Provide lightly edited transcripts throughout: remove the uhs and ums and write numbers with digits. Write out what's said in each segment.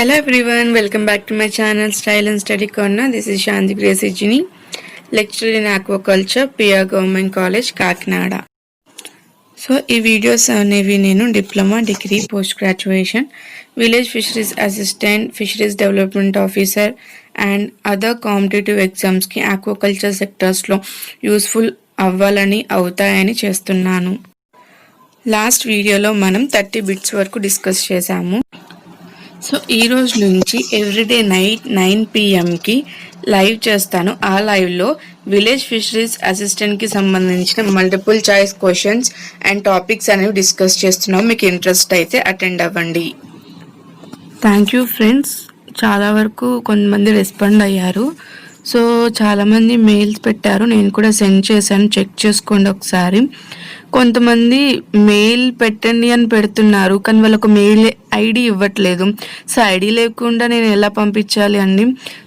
Hello everyone, welcome back to my channel Style and Study Corner. This is Shanti Grace Ejini, lecturer in aquaculture, PR Government College, Kakinada. So ఈ videos అనేవి నేను diploma degree post graduation village fisheries assistant fisheries development officer and other competitive ఎగ్జామ్స్కి aquaculture సెక్టర్స్లో useful అవ్వాలని అవుతాయని చేస్తున్నాను. Last వీడియోలో మనం 30 bits వరకు డిస్కస్ చేశాము. సో ఈ రోజు నుంచి ఎవ్రీడే నైట్ 9 PM లైవ్ చేస్తాను. ఆ లైవ్లో విలేజ్ ఫిషరీస్ అసిస్టెంట్కి సంబంధించిన multiple choice questions and topics అనేవి డిస్కస్ చేస్తున్నాం. మీకు ఇంట్రెస్ట్ అయితే అటెండ్ అవ్వండి. థ్యాంక్ యూ ఫ్రెండ్స్, చాలా వరకు కొంతమంది రెస్పాండ్ అయ్యారు. సో చాలామంది మెయిల్స్ పెట్టారు, నేను కూడా సెండ్ చేశాను, చెక్ చేసుకోండి ఒకసారి. కొంతమంది మెయిల్ పెట్టండి అని పెడుతున్నారు, కానీ వాళ్ళకు మెయిల్ ఐడి ఇవ్వట్లేదు. సో ఐడి లేకుండా నేను ఎలా పంపించాలి అండి?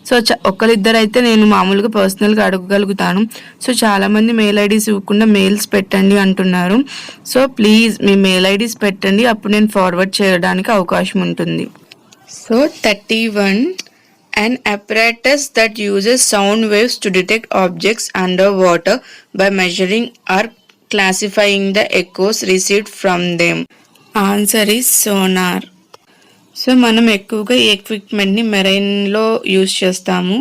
సో ఒకరిద్దరు అయితే నేను మామూలుగా పర్సనల్గా అడగగలుగుతాను. సో చాలామంది మెయిల్ ఐడీస్ ఇవ్వకుండా మెయిల్స్ పెట్టండి అంటున్నారు. So please me mail IDs పెట్టండి, అప్పుడు నేను ఫార్వర్డ్ చేయడానికి అవకాశం ఉంటుంది. So 31, an apparatus that uses sound waves to detect objects underwater by measuring or classifying the echoes received from them. Answer is sonar. So మనం ఎక్కువగా ఈ ఎక్విప్మెంట్ని మెరైన్లో యూజ్ చేస్తాము.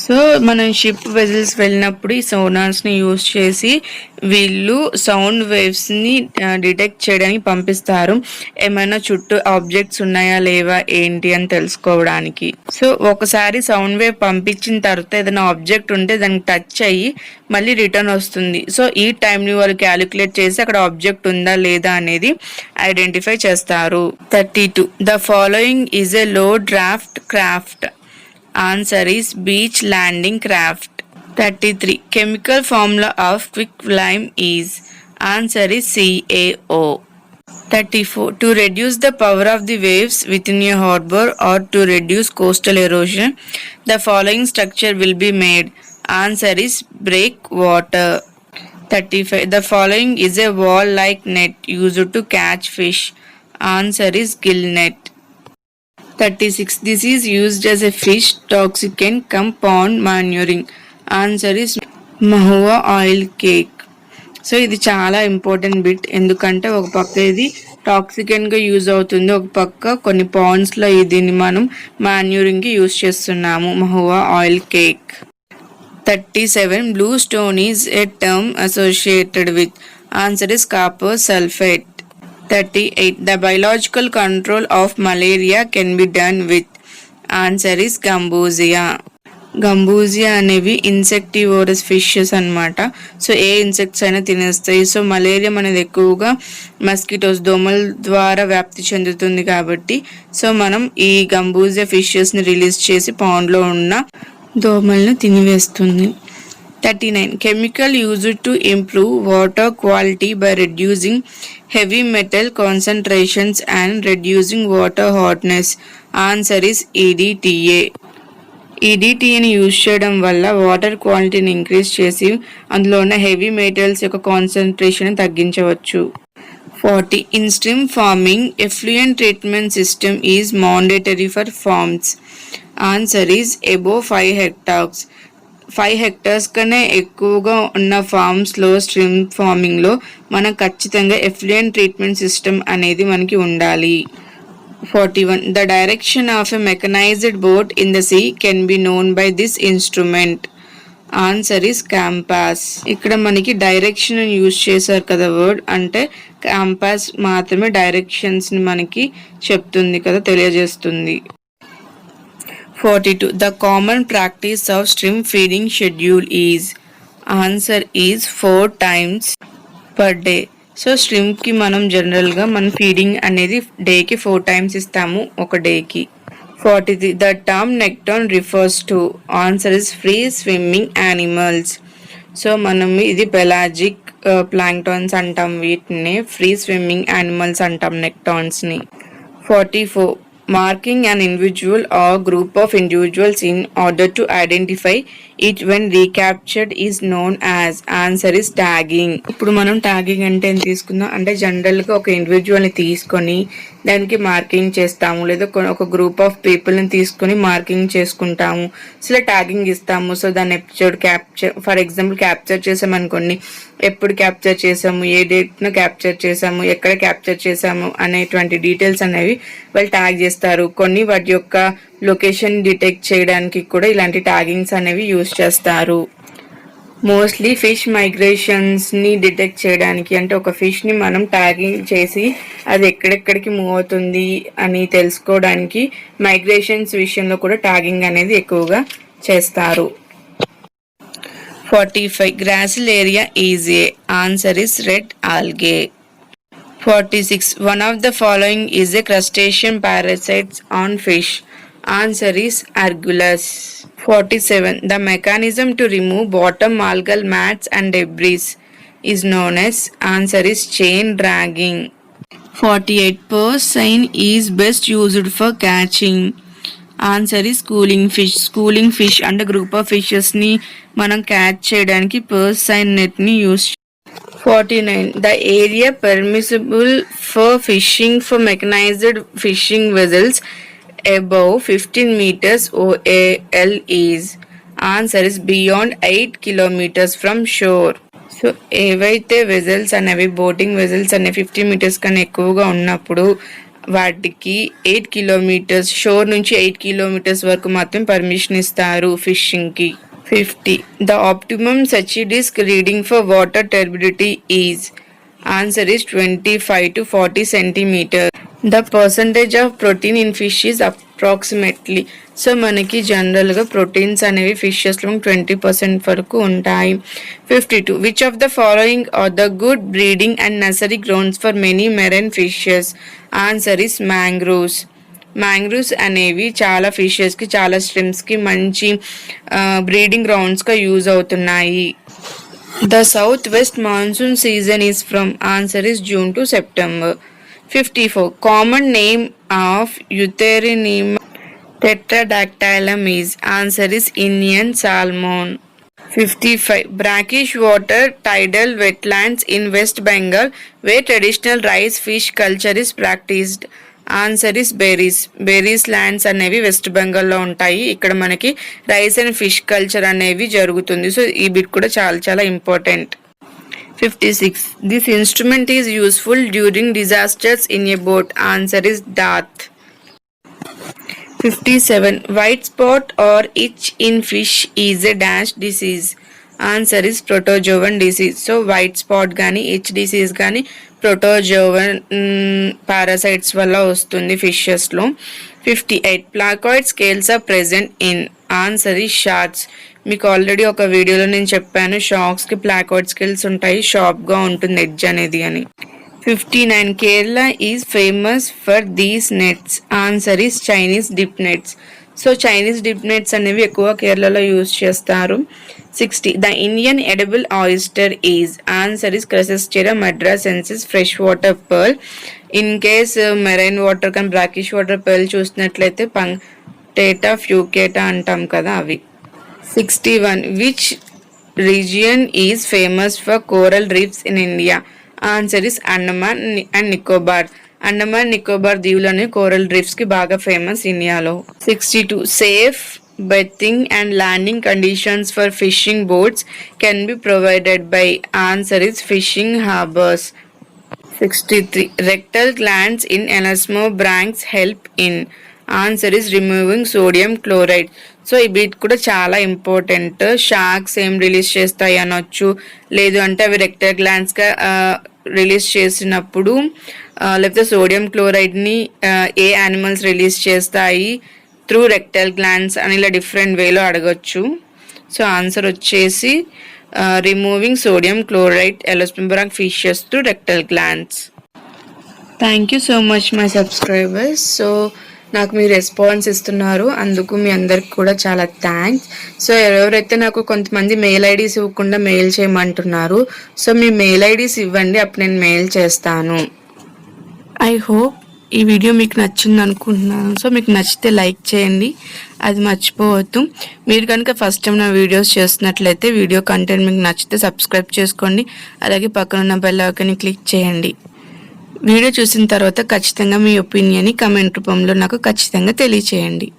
సో మనం షిప్ వెజల్స్ వెళ్ళినప్పుడు ఈ సోనార్స్ని యూజ్ చేసి వీళ్ళు సౌండ్ వేవ్స్ని డిటెక్ట్ చేయడానికి పంపిస్తారు, ఏమైనా చుట్టూ ఆబ్జెక్ట్స్ ఉన్నాయా లేవా ఏంటి అని తెలుసుకోవడానికి. సో ఒకసారి సౌండ్ వేవ్ పంపించిన తర్వాత ఏదైనా ఆబ్జెక్ట్ ఉంటే దానికి టచ్ అయ్యి మళ్ళీ రిటర్న్ వస్తుంది. సో ఈ టైంని వాళ్ళు క్యాలిక్యులేట్ చేసి అక్కడ ఆబ్జెక్ట్ ఉందా లేదా అనేది ఐడెంటిఫై చేస్తారు. 32, ద ఫాలోయింగ్ ఈజ్ ఎ లో draft craft. Answer is beach landing craft. 33, chemical formula of quicklime is. Answer is CaO. 34, to reduce the power of the waves within a harbor or to reduce coastal erosion, the following structure will be made. Answer is breakwater. 35, the following is a wall-like net used to catch fish. Answer is gill net. 36, this is used as a fish toxicant cum pond manuring. Answer is mahua oil cake. So ఇది చాలా important bit, ఎందుకంటే ఒక పక్క ఇది టాక్సికెంట్గా use అవుతుంది, ఒక పక్క కొన్ని పాండ్స్లో దీన్ని మనం మాన్యూరింగ్కి యూజ్ చేస్తున్నాము. Mahua oil cake. 37, blue stone is a term associated with. Answer is copper sulfate. 38, the biological control of malaria can be done with. Answer is Gambusia. గంబూజియా అనేవి ఇన్సెక్టివోరస్ ఫిషెస్ అన్నమాట. సో ఏ ఇన్సెక్ట్స్ అయినా తినేస్తాయి. సో మలేరియా అనేది ఎక్కువగా mosquitoes దోమల ద్వారా వ్యాప్తి చెందుతుంది కాబట్టి సో మనం ఈ గంబూజియా ఫిషెస్ని రిలీజ్ చేసి పాండ్లో ఉన్న దోమలను తినివేస్తుంది. 39, chemical used to improve water quality by reducing heavy metal concentrations and reducing water hotness. Answer is EDTA. EDTAని యూజ్ చేయడం వల్ల వాటర్ క్వాలిటీని ఇంక్రీజ్ చేసి అందులో ఉన్న హెవీ మెటల్స్ యొక్క కాన్సన్ట్రేషన్ తగ్గించవచ్చు. 40, in stream farming, effluent treatment system is mandatory for farms. Answer is above 5 hectares. 5 hectares కన్నా ఎక్కువగా ఉన్న ఫార్మ్స్లో స్ట్రీమ్ ఫార్మింగ్లో మనం ఖచ్చితంగా ఎఫ్లూయెంట్ ట్రీట్మెంట్ సిస్టమ్ అనేది మనకి ఉండాలి. 41, the direction of a mechanised boat in the sea can be known by this instrument. Answer is compass. ఇక్కడ మనకి డైరెక్షన్ యూజ్ చేశారు కదా వర్డ్, అంటే క్యాంపాస్ మాత్రమే డైరెక్షన్స్ని మనకి చెప్తుంది కదా, తెలియజేస్తుంది. 42, the common practice of stream feeding schedule is. Answer is 4 times per day. So స్ట్రీమ్కి మనం జనరల్గా మన ఫీడింగ్ అనేది డేకి 4 times ఇస్తాము ఒక డేకి. 43, the term nekton refers to. Answer is free swimming animals. So మనం ఇది పెలాజిక్ ప్లాంక్టాన్స్ అంటాం, వీటిని ఫ్రీ స్విమ్మింగ్ యానిమల్స్ అంటాం నెక్టాన్స్ని. 44, marking an individual or group of individuals in order to identify It when recaptured is known as. Answer is tagging. ఇప్పుడు మనం tagging అంటే ఏం తీసుకుందాం అంటే జనరల్గా ఒక ఇండివిజువల్ని తీసుకొని దానికి మార్కింగ్ చేస్తాము, లేదా ఒక గ్రూప్ ఆఫ్ పీపుల్ని తీసుకొని మార్కింగ్ చేసుకుంటాము. సో ఇలా ట్యాగింగ్ ఇస్తాము. సో దాన్ని episode capture, for example capture చేసామనుకోండి, ఎప్పుడు క్యాప్చర్ చేసాము, ఏ డేట్ను క్యాప్చర్ చేసాము, ఎక్కడ క్యాప్చర్ చేసాము అనేటువంటి డీటెయిల్స్ అనేవి వాళ్ళు ట్యాగ్ చేస్తారు. కొన్ని వాటి యొక్క లొకేషన్ డిటెక్ట్ చేయడానికి కూడా ఇలాంటి ట్యాగింగ్స్ అనేవి యూజ్ చేస్తారు. మోస్ట్లీ ఫిష్ మైగ్రేషన్స్ని డిటెక్ట్ చేయడానికి, అంటే ఒక ఫిష్ని మనం ట్యాగింగ్ చేసి అది ఎక్కడెక్కడికి మూవ్ అవుతుంది అని తెలుసుకోవడానికి మైగ్రేషన్స్ విషయంలో కూడా ట్యాగింగ్ అనేది ఎక్కువగా చేస్తారు. 45. Grassy area is A. Answer is red algae. 46. One of the following is a crustacean parasite on fish. Answer is Argulus. 47. The mechanism to remove bottom algal mats and debris is known as. Answer is chain dragging. 48. Purse seine is best used for catching. Answer is schooling fish. Schooling fish అంటే group of ఫిషెస్ని మనం catch చేయడానికి purse seine నెట్ని use. 49. The area permissible for fishing for mechanized fishing vessels above 15 meters OAL is. Answer is beyond 8 kilometers from shore. So ఏవైతే vessels అనేవి boating vessels అనేవి 50 metres కన్నా ఎక్కువగా ఉన్నప్పుడు వాటికి 8 కిలోమీటర్స్, షోర్ నుంచి 8 కిలోమీటర్స్ వరకు మాత్రం పర్మిషన్ ఇస్తారు ఫిషింగ్కి. 50. The optimum Sachi disk reading for water turbidity is. Answer is 25 to 40 centimeters. The percentage of protein in fish is approximately. So మనకి జనరల్గా ప్రోటీన్స్ అనేవి ఫిషెస్లో 20% వరకు ఉంటాయి. 52. Which of the following are the good breeding and nursery grounds for many marine fishes? Answer is mangroves. Mangroves అనేవి చాలా ఫిషెస్కి, చాలా స్ట్రిమ్స్కి మంచి బ్రీడింగ్ గ్రౌండ్స్గా యూజ్ అవుతున్నాయి. The south west monsoon season is from. Answer is June to September. 54. Common name of eleutheronema tetradactylum is. Answer is Indian salmon. 55. Brackish water tidal wetlands in West Bengal where traditional rice fish culture is practiced. Answer is berries. Berries lands అనేవి west బెంగాల్లో ఉంటాయి. ఇక్కడ మనకి rice and fish culture అనేవి జరుగుతుంది. So ఈ bit కూడా చాలా చాలా important. 56. This instrument is useful during disasters in a boat. Answer is dath. 57. White spot or itch in fish is a dash disease. Answer is protozoan disease. So white spot కానీ itch disease కానీ protozoan parasites వల్ల వస్తుంది ఫిషెస్లో. 58. Placoid scales are present in. Answer is sharks. మీకు already ఒక వీడియోలో నేను చెప్పాను షార్క్స్కి placoid scales ఉంటాయి, షార్ప్గా ఉంటుంది ఎడ్జ్ అనేది అని. 59. Kerala is famous for these nets. Answer is Chinese dip nets. So Chinese dip nets అనేవి ఎక్కువ కేరళలో యూజ్ చేస్తారు. 60. The Indian edible oyster is. Answer is Crassostera madracensis freshwater pearl. In case marine water కానీ brackish water pearl చూసినట్లయితే పంక్టేటా ఫ్యూకేటా అంటాం కదా అవి. 61. Which region is famous for coral reefs in India? Answer is Andaman and Nicobar. Andaman Nicobar దీవులని coral reefs కి బాగా famous ఇండియాలో. 62. Safe berthing and landing conditions for fishing boats can be provided by. Answer is fishing harbours. 63. Rectal glands in elasmobranchs help in. Answer is removing sodium chloride. So ఈ bit కూడా చాలా important. Sharks ఏం release చేస్తాయి అనొచ్చు, లేదు అంటే అవి rectal గ్లాండ్స్గా release చేసినప్పుడు, లేకపోతే సోడియం క్లోరైడ్ని ఏ యానిమల్స్ రిలీజ్ చేస్తాయి త్రూ రెక్టల్ గ్లాండ్స్ అని ఇలా డిఫరెంట్ వేలో అడగచ్చు. సో ఆన్సర్ వచ్చేసి removing sodium chloride elasmobranch fishes through rectal glands. Thank you so much my subscribers. So నాకు మీ రెస్పాన్స్ ఇస్తున్నారు, అందుకు మీ అందరికి కూడా చాలా థ్యాంక్స్. సో ఎవరైతే నాకు కొంతమంది మెయిల్ ఐడీస్ ఇవ్వకుండా మెయిల్ చేయమంటున్నారు, సో మీ మెయిల్ ఐడీస్ ఇవ్వండి, అప్పుడు నేను మెయిల్ చేస్తాను. ఐ హోప్ ఈ వీడియో మీకు నచ్చింది అనుకుంటున్నాను. సో మీకు నచ్చితే లైక్ చేయండి, అది మర్చిపోవద్దు. మీరు కనుక ఫస్ట్ టైం నా వీడియోస్ చేస్తున్నట్లయితే వీడియో కంటెంట్ మీకు నచ్చితే సబ్స్క్రైబ్ చేసుకోండి, అలాగే పక్కన ఉన్న బెల్ ఐకాన్ని క్లిక్ చేయండి. వీడియో చూసిన తర్వాత ఖచ్చితంగా మీ ఒపీనియన్ని కమెంట్ రూపంలో నాకు ఖచ్చితంగా తెలియచేయండి.